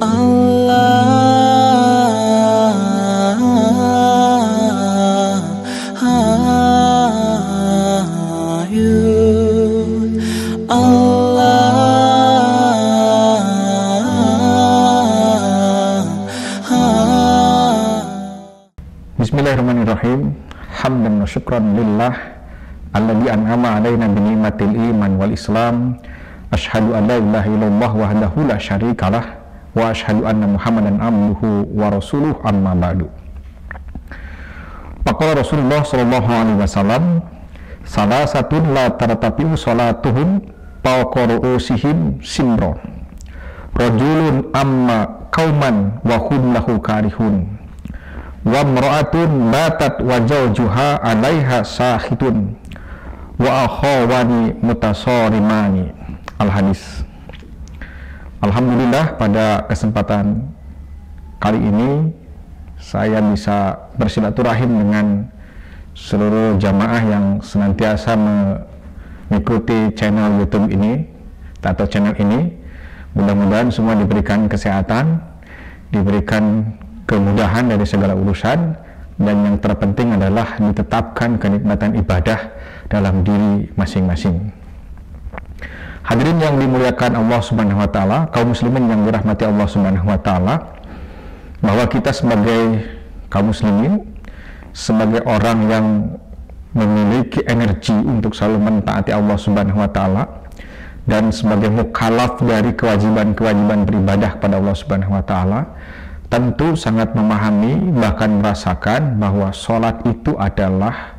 Bismillahirrahmanirrahim. Hamdan wa syukran lillah alladzi an'ama alaina bi ni'matil iman wal islam. Asyhadu an la ilaha illallah wahdahu la syarikalah wa asyhadu anna Muhammadan abduhu wa rasuluh, amma ba'du. Faqala Rasulullah sallallahu alaihi wasallam, salasatun la tartapi'u salatuhum fawqa ru'usihim simron. Rajulun amma qauman wa hum lahu karihun. Wa mra'atun batat wa zawjuha 'alaiha sahitun wa akhawani mutasarimani. Al-hadis. Alhamdulillah, pada kesempatan kali ini saya bisa bersilaturahim dengan seluruh jamaah yang senantiasa mengikuti channel YouTube ini atau channel ini. Mudah-mudahan semua diberikan kesehatan, diberikan kemudahan dari segala urusan, dan yang terpenting adalah ditetapkan kenikmatan ibadah dalam diri masing-masing. Hadirin yang dimuliakan Allah Subhanahu wa taala, kaum muslimin yang dirahmati Allah Subhanahu wa taala, bahwa kita sebagai kaum muslimin, sebagai orang yang memiliki energi untuk selalu mentaati Allah Subhanahu wa taala, dan sebagai mukallaf dari kewajiban-kewajiban beribadah kepada Allah Subhanahu wa taala, tentu sangat memahami, bahkan merasakan bahwa sholat itu adalah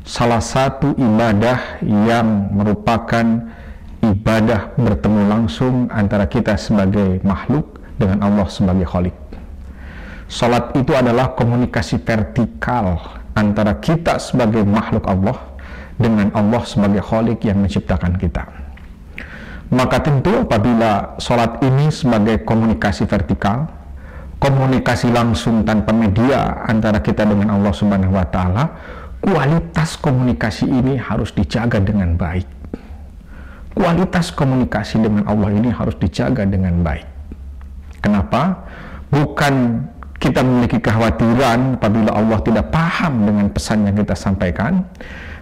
salah satu ibadah yang merupakan ibadah bertemu langsung antara kita sebagai makhluk dengan Allah sebagai khalik. Sholat itu adalah komunikasi vertikal antara kita sebagai makhluk Allah dengan Allah sebagai khalik yang menciptakan kita. Maka tentu apabila sholat ini sebagai komunikasi vertikal, komunikasi langsung tanpa media antara kita dengan Allah Subhanahu wa taala, kualitas komunikasi ini harus dijaga dengan baik. Kualitas komunikasi dengan Allah ini harus dijaga dengan baik. Kenapa? Bukan kita memiliki kekhawatiran apabila Allah tidak paham dengan pesan yang kita sampaikan,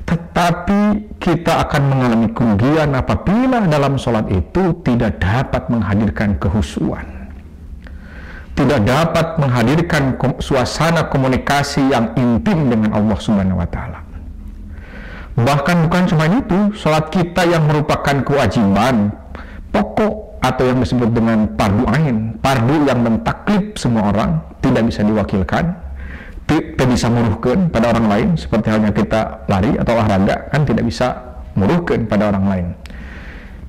tetapi kita akan mengalami kerugian apabila dalam sholat itu tidak dapat menghadirkan kehusuan, tidak dapat menghadirkan suasana komunikasi yang intim dengan Allah Subhanahu wa taala. Bahkan bukan cuma itu, sholat kita yang merupakan kewajiban pokok atau yang disebut dengan fardu ain, fardu yang mentaklif semua orang, tidak bisa diwakilkan, tidak bisa muruhkan pada orang lain, seperti halnya kita lari atau olahraga, kan tidak bisa muruhkan pada orang lain.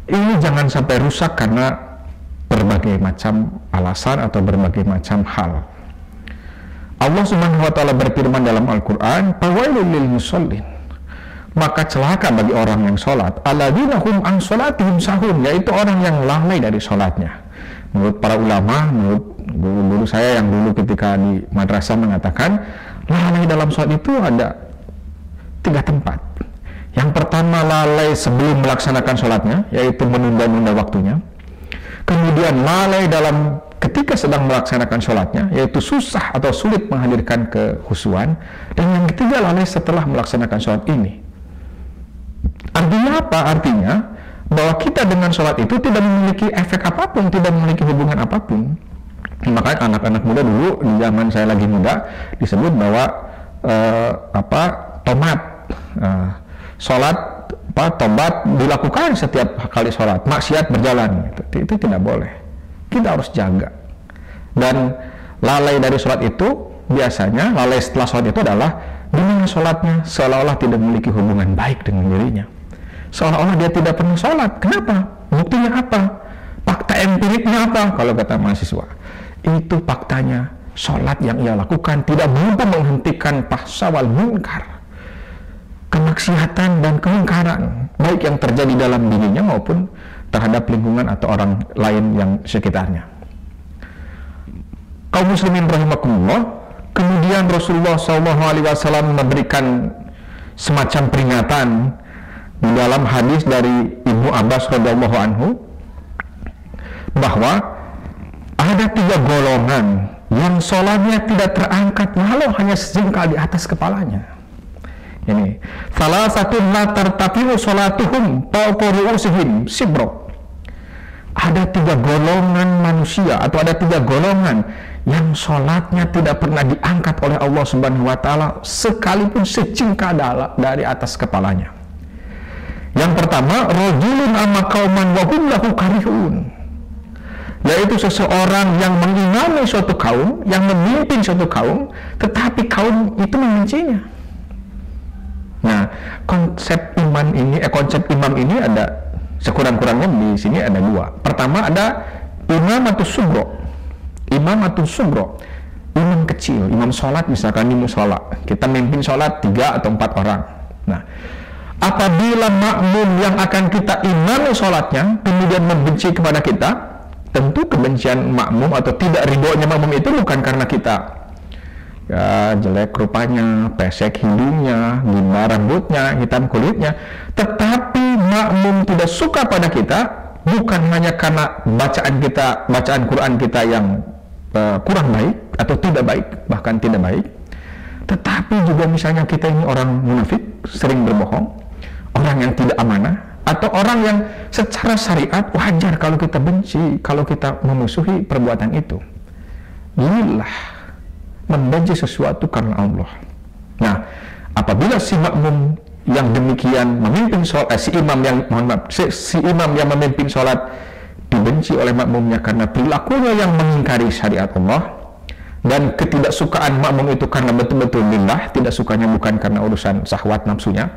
Ini jangan sampai rusak karena berbagai macam alasan atau berbagai macam hal. Allah Subhanahu wa taala berfirman dalam Al-Qur'an, "Fawailul lil musallin." Maka celaka bagi orang yang sholat, alladzina hum an sholatihim sahun, yaitu orang yang lalai dari sholatnya. Menurut para ulama, menurut guru-guru saya yang dulu ketika di madrasah mengatakan, lalai dalam sholat itu ada 3 tempat. Yang pertama, lalai sebelum melaksanakan sholatnya, yaitu menunda-nunda waktunya. Kemudian lalai dalam ketika sedang melaksanakan sholatnya, yaitu susah atau sulit menghadirkan kehusuan. Dan yang ketiga, lalai setelah melaksanakan sholat ini. Artinya apa? Artinya bahwa kita dengan sholat itu tidak memiliki efek apapun, tidak memiliki hubungan apapun. Makanya anak-anak muda dulu di zaman saya lagi muda disebut bahwa tomat, sholat tobat dilakukan setiap kali sholat, maksiat berjalan, itu tidak boleh. Kita harus jaga. Dan lalai dari sholat itu biasanya, lalai setelah sholat itu adalah dimana sholatnya seolah-olah tidak memiliki hubungan baik dengan dirinya, seolah-olah dia tidak pernah sholat. Kenapa? Buktinya apa? Fakta empiriknya apa? Kalau kata mahasiswa, itu faktanya sholat yang ia lakukan tidak mampu menghentikan fahsya wal munkar, kemaksiatan dan kemungkaran, baik yang terjadi dalam dirinya maupun terhadap lingkungan atau orang lain yang sekitarnya. Kaum muslimin rahimakumullah, kemudian Rasulullah SAW memberikan semacam peringatan di dalam hadis dari Ibnu Abbas radhiyallahu anhu, bahwa ada ada 3 golongan yang sholatnya tidak terangkat walau hanya sejengkal di atas kepalanya. Ini salah satu latar tafiu sholatuhum fawqa ru'usihim sibro. Ada 3 golongan manusia atau ada 3 golongan yang sholatnya tidak pernah diangkat oleh Allah Subhanahu wa Ta'ala sekalipun sejengkal dari atas kepalanya. Yang pertama, rajulun amma qauman wa hum lahu karihun, yaitu seseorang yang mengimami suatu kaum, yang memimpin suatu kaum, tetapi kaum itu membencinya. Nah, konsep imam ini ada sekurang-kurangnya di sini ada 2. Pertama ada imamatus sugro. Imamatus sugro, imam kecil, imam sholat misalkan di mushola. Kita memimpin sholat 3 atau 4 orang. Nah, apabila makmum yang akan kita imami sholatnya kemudian membenci kepada kita, tentu kebencian makmum atau tidak ridhonya makmum itu bukan karena kita jelek rupanya, pesek hidungnya, gimana rambutnya, hitam kulitnya, tetapi makmum tidak suka pada kita bukan hanya karena bacaan Quran kita yang kurang baik atau tidak baik, bahkan tidak baik, tetapi juga misalnya kita ini orang munafik, sering berbohong, orang yang tidak amanah, atau orang yang secara syariat wajar kalau kita benci, kalau kita memusuhi perbuatan itu. Inilah membenci sesuatu karena Allah. Nah, apabila si makmum yang demikian memimpin sholat, si imam yang memimpin sholat dibenci oleh makmumnya karena perilakunya yang mengingkari syariat Allah, dan ketidaksukaan makmum itu karena betul-betul lillah, tidak sukanya bukan karena urusan syahwat nafsunya,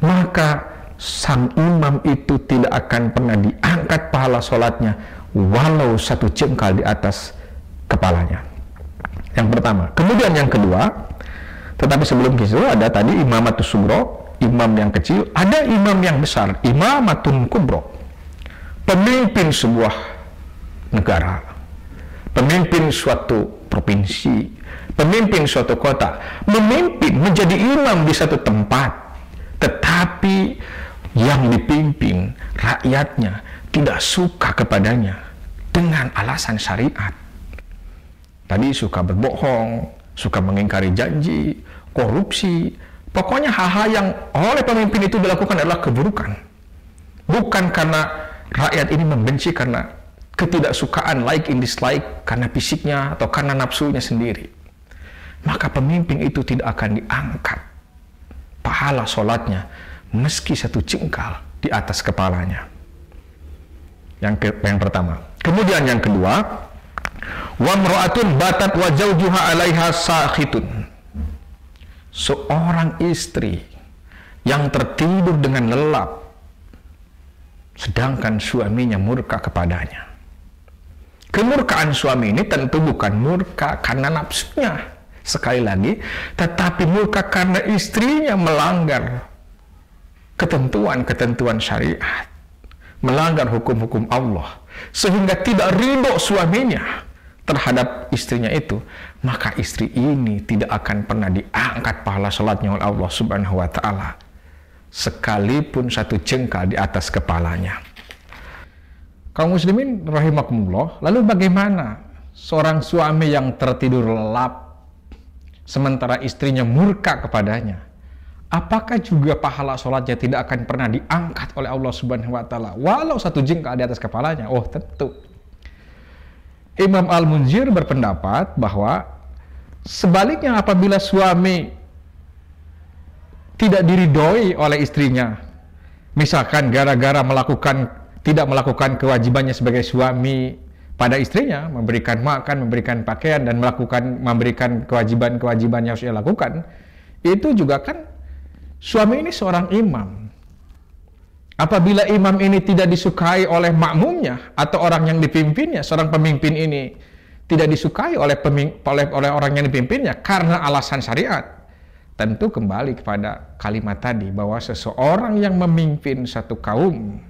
maka sang imam itu tidak akan pernah diangkat pahala sholatnya walau 1 jengkal di atas kepalanya. Yang pertama. Kemudian yang kedua, tetapi sebelum itu ada tadi imamatus sugro, imam yang kecil, ada imam yang besar, imamatun kubro, pemimpin sebuah negara, pemimpin suatu provinsi, pemimpin suatu kota, memimpin menjadi imam di satu tempat, tetapi yang dipimpin rakyatnya tidak suka kepadanya dengan alasan syariat. Tadi suka berbohong, suka mengingkari janji, korupsi, pokoknya hal-hal yang oleh pemimpin itu dilakukan adalah keburukan. Bukan karena rakyat ini membenci karena ketidaksukaan, like and dislike, karena fisiknya atau karena nafsunya sendiri. Maka pemimpin itu tidak akan diangkat pahala sholatnya meski 1 jengkal di atas kepalanya. Yang pertama. Kemudian yang kedua, wa mra'atun batat wa zawjuha 'alaiha sakhitun. Seorang istri yang tertidur dengan lelap sedangkan suaminya murka kepadanya. Kemurkaan suami ini tentu bukan murka karena nafsunya, sekali lagi, tetapi murka karena istrinya melanggar ketentuan-ketentuan syariat, melanggar hukum-hukum Allah, sehingga tidak ridho suaminya terhadap istrinya itu, maka istri ini tidak akan pernah diangkat pahala sholatnya oleh Allah Subhanahu wa Ta'ala sekalipun 1 jengkal di atas kepalanya. Kaum muslimin rahimakumullah, lalu bagaimana seorang suami yang tertidur lelap sementara istrinya murka kepadanya? Apakah juga pahala sholatnya tidak akan pernah diangkat oleh Allah Subhanahu wa Ta'ala walau 1 jengkal di atas kepalanya? Oh, tentu. Imam Al-Munzir berpendapat bahwa sebaliknya apabila suami tidak diridhoi oleh istrinya, misalkan gara-gara tidak melakukan kewajibannya sebagai suami pada istrinya, memberikan makan, memberikan pakaian, dan memberikan kewajiban-kewajiban yang harus ia lakukan, itu juga kan suami ini seorang imam. Apabila imam ini tidak disukai oleh makmumnya atau orang yang dipimpinnya, seorang pemimpin ini tidak disukai oleh orang yang dipimpinnya karena alasan syariat, tentu kembali kepada kalimat tadi bahwa seseorang yang memimpin satu kaum,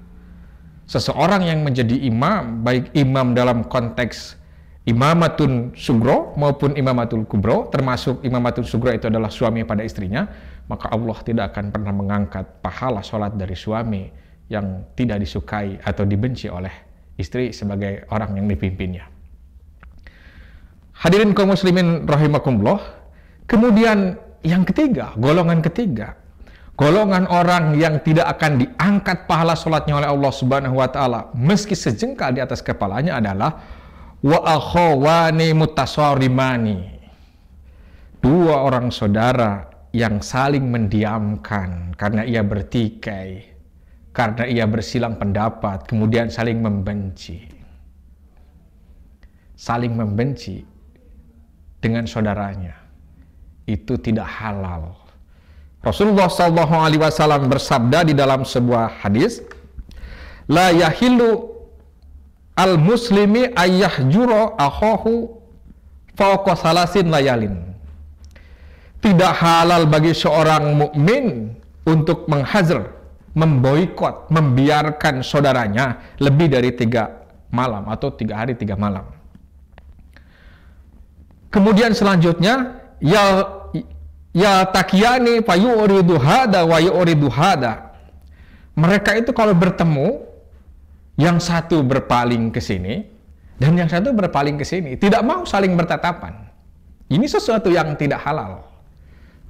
seseorang yang menjadi imam, baik imam dalam konteks imamatun sugro maupun imamatul kubro, termasuk imamatul sugro itu adalah suami pada istrinya, maka Allah tidak akan pernah mengangkat pahala sholat dari suami yang tidak disukai atau dibenci oleh istri sebagai orang yang dipimpinnya. Hadirin kaum muslimin rahimakumullah. Kemudian yang ketiga, golongan ketiga, golongan orang yang tidak akan diangkat pahala sholatnya oleh Allah Subhanahu wa taala meski sejengkal di atas kepalanya adalah wa akhawani mutasarimani. Dua orang saudara yang saling mendiamkan karena ia bertikai, karena ia bersilang pendapat, kemudian saling membenci. Saling membenci dengan saudaranya itu tidak halal. Rasulullah SAW bersabda di dalam sebuah hadis, la yahillu al muslimi ayyahjura akhahu fawqa salasin layalin. Tidak halal bagi seorang mukmin untuk menghazr, memboikot, membiarkan saudaranya lebih dari 3 malam atau 3 hari 3 malam. Kemudian selanjutnya, ya takiyani fayuridu hada wa yuridu hada. Mereka itu kalau bertemu, yang satu berpaling ke sini dan yang satu berpaling ke sini, tidak mau saling bertatapan. Ini sesuatu yang tidak halal.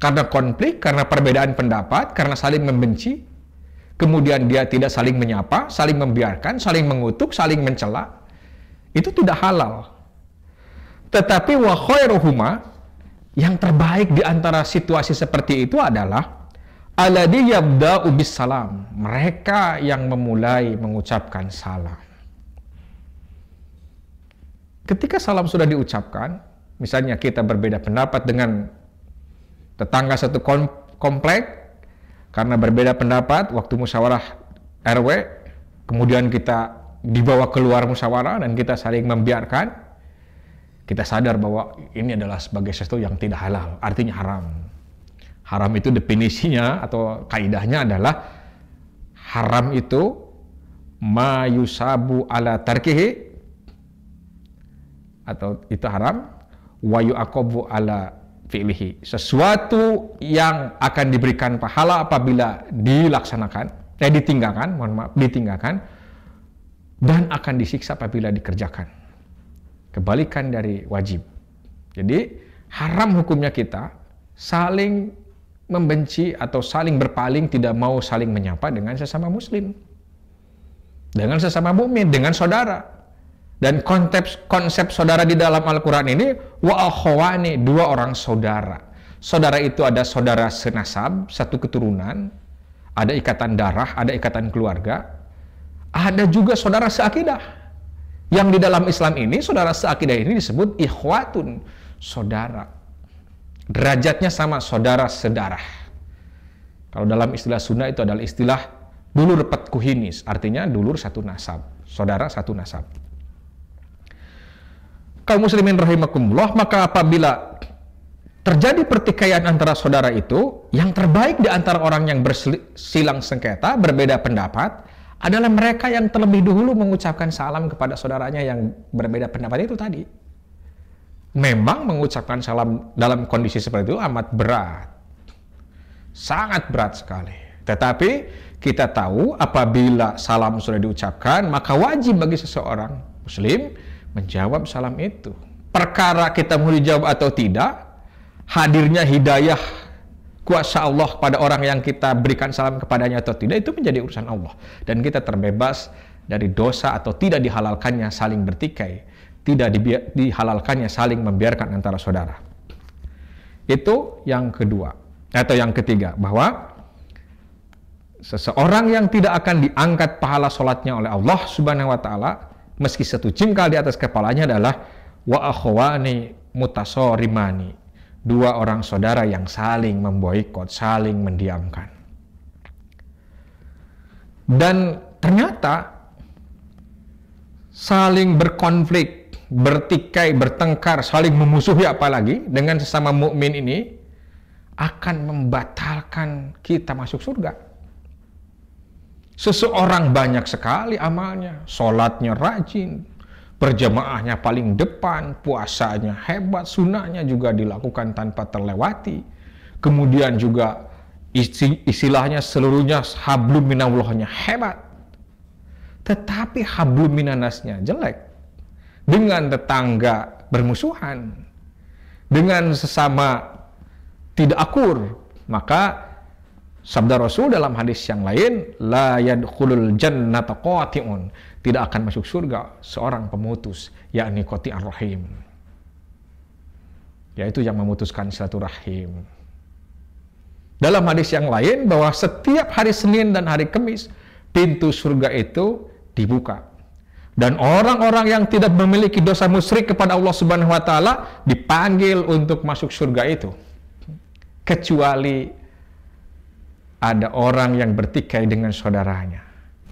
Karena konflik, karena perbedaan pendapat, karena saling membenci, kemudian dia tidak saling menyapa, saling membiarkan, saling mengutuk, saling mencela. Itu tidak halal. Tetapi wa khairuhuma, yang terbaik di antara situasi seperti itu adalah alladzi yabda'u bis salam. Mereka yang memulai mengucapkan salam. Ketika salam sudah diucapkan, misalnya kita berbeda pendapat dengan tetangga satu komplek, karena berbeda pendapat waktu musyawarah RW, kemudian kita dibawa keluar musyawarah dan kita saling membiarkan, kita sadar bahwa ini adalah sebagai sesuatu yang tidak halal, artinya haram. Haram itu definisinya atau kaidahnya adalah haram itu ma yusabu ala tarkihi, atau itu haram, wa yu'aqabu ala fi'lihi, sesuatu yang akan diberikan pahala apabila dilaksanakan, ditinggalkan, dan akan disiksa apabila dikerjakan. Kebalikan dari wajib. Jadi haram hukumnya kita saling membenci atau saling berpaling, tidak mau saling menyapa dengan sesama muslim, dengan sesama mukmin, dengan saudara. Dan konsep saudara di dalam Al-Quran ini wa akhawani, 2 orang saudara. Saudara itu ada saudara senasab, satu keturunan, ada ikatan darah, ada ikatan keluarga, ada juga saudara seakidah. Yang di dalam Islam ini, saudara seakidah ini disebut ikhwatun, saudara. Derajatnya sama, saudara sedarah. Kalau dalam istilah Sunda itu adalah istilah dulur petkuhinis, artinya dulur satu nasab, saudara satu nasab. Kaum muslimin rahimakumullah, maka apabila terjadi pertikaian antara saudara itu, yang terbaik di antara orang yang bersilang sengketa, berbeda pendapat, adalah mereka yang terlebih dahulu mengucapkan salam kepada saudaranya yang berbeda pendapat itu tadi. Memang mengucapkan salam dalam kondisi seperti itu amat berat. Sangat berat sekali. Tetapi kita tahu apabila salam sudah diucapkan, maka wajib bagi seseorang muslim menjawab salam itu. Perkara kita mau dijawab atau tidak, hadirnya hidayah kuasa Allah pada orang yang kita berikan salam kepadanya atau tidak, itu menjadi urusan Allah. Dan kita terbebas dari dosa atau tidak dihalalkannya saling bertikai, tidak dihalalkannya saling membiarkan antara saudara. Itu yang kedua. Atau yang ketiga, bahwa seseorang yang tidak akan diangkat pahala sholatnya oleh Allah Subhanahu wa ta'ala meski satu jengkal di atas kepalanya adalah wa akhwani mutasarimani, 2 orang saudara yang saling memboikot, saling mendiamkan. Dan ternyata saling berkonflik, bertikai, bertengkar, saling memusuhi apalagi dengan sesama mukmin ini akan membatalkan kita masuk surga. Seseorang banyak sekali amalnya, sholatnya rajin, berjamaahnya paling depan, puasanya hebat, sunahnya juga dilakukan tanpa terlewati. Kemudian juga istilahnya seluruhnya hablum minallahnya hebat. Tetapi hablum minannasnya jelek. Dengan tetangga bermusuhan dengan sesama tidak akur, maka sabda Rasul dalam hadis yang lain, la yadkhulul jannata qati'un, tidak akan masuk surga seorang pemutus, yakni qati'ar rahim, yaitu yang memutuskan silaturahim. Dalam hadis yang lain bahwa setiap hari Senin dan hari Kamis pintu surga itu dibuka, dan orang-orang yang tidak memiliki dosa musyrik kepada Allah Subhanahu wa taala dipanggil untuk masuk surga itu, kecuali ada orang yang bertikai dengan saudaranya.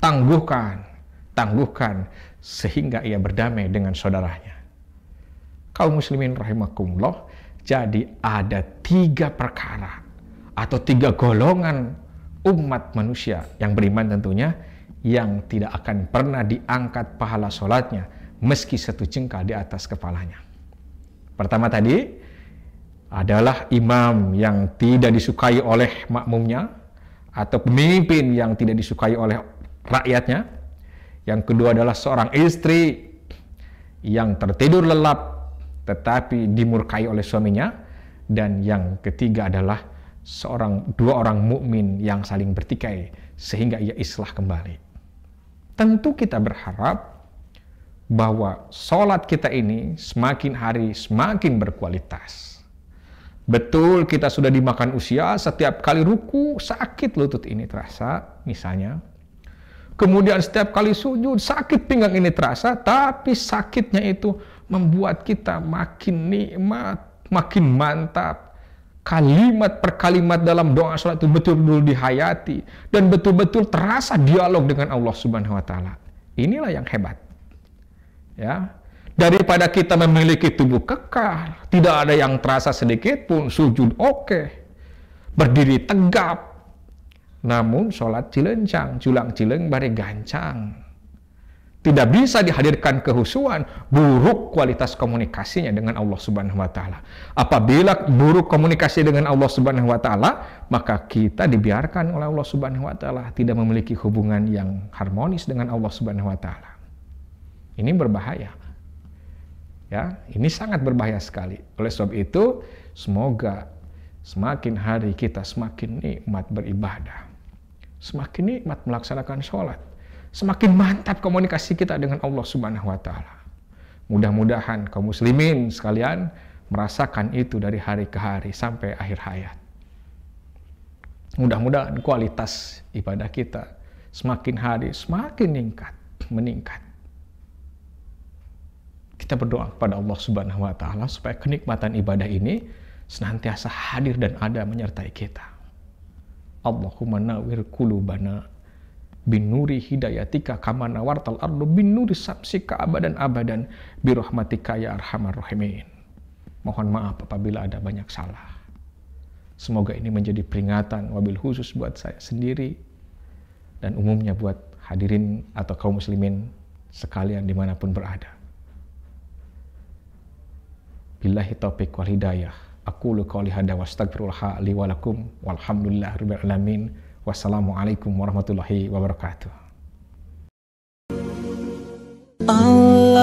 Tangguhkan sehingga ia berdamai dengan saudaranya. Kaum muslimin rahimakumullah, jadi ada 3 perkara atau 3 golongan umat manusia yang beriman tentunya, yang tidak akan pernah diangkat pahala sholatnya meski 1 jengkal di atas kepalanya. Pertama tadi adalah imam yang tidak disukai oleh makmumnya, atau pemimpin yang tidak disukai oleh rakyatnya. Yang kedua adalah seorang istri yang tertidur lelap tetapi dimurkai oleh suaminya. Dan yang ketiga adalah 2 orang mukmin yang saling bertikai sehingga ia islah kembali. Tentu kita berharap bahwa sholat kita ini semakin hari semakin berkualitas. Betul, kita sudah dimakan usia, setiap kali ruku sakit lutut ini terasa misalnya. Kemudian setiap kali sujud sakit pinggang ini terasa, tapi sakitnya itu membuat kita makin nikmat, makin mantap. Kalimat per kalimat dalam doa sholat itu betul-betul dihayati dan betul-betul terasa dialog dengan Allah Subhanahu wa taala. Inilah yang hebat. Ya. Daripada kita memiliki tubuh kekal, tidak ada yang terasa sedikit pun, sujud oke, berdiri tegap, namun sholat cilencang, julang cileng bare gancang. Tidak bisa dihadirkan kehusuan, buruk kualitas komunikasinya dengan Allah Subhanahu wa taala. Apabila buruk komunikasi dengan Allah Subhanahu wa taala, maka kita dibiarkan oleh Allah Subhanahu wa taala tidak memiliki hubungan yang harmonis dengan Allah Subhanahu wa taala. Ini berbahaya. Ya, ini sangat berbahaya sekali. Oleh sebab itu, semoga semakin hari kita semakin nikmat beribadah, semakin nikmat melaksanakan sholat, semakin mantap komunikasi kita dengan Allah Subhanahu wa taala. Mudah-mudahan kaum muslimin sekalian merasakan itu dari hari ke hari sampai akhir hayat. Mudah-mudahan kualitas ibadah kita semakin hari semakin meningkat. Kita berdoa kepada Allah Subhanahu wa taala supaya kenikmatan ibadah ini senantiasa hadir dan ada menyertai kita. Allahumma nawwir qulubana binuri hidayatika kama nawartal ardu binuri samsika abadan birahmatika ya arhamar rahimin. Mohon maaf apabila ada banyak salah. Semoga ini menjadi peringatan wabil khusus buat saya sendiri dan umumnya buat hadirin atau kaum muslimin sekalian dimanapun berada. Billahi taufiq wal hidayah. Aqulu qouli hadza wa astaghfirullah li wa lakum walhamdulillahirabbil alamin. Wassalamualaikum warahmatullahi wabarakatuh. Allah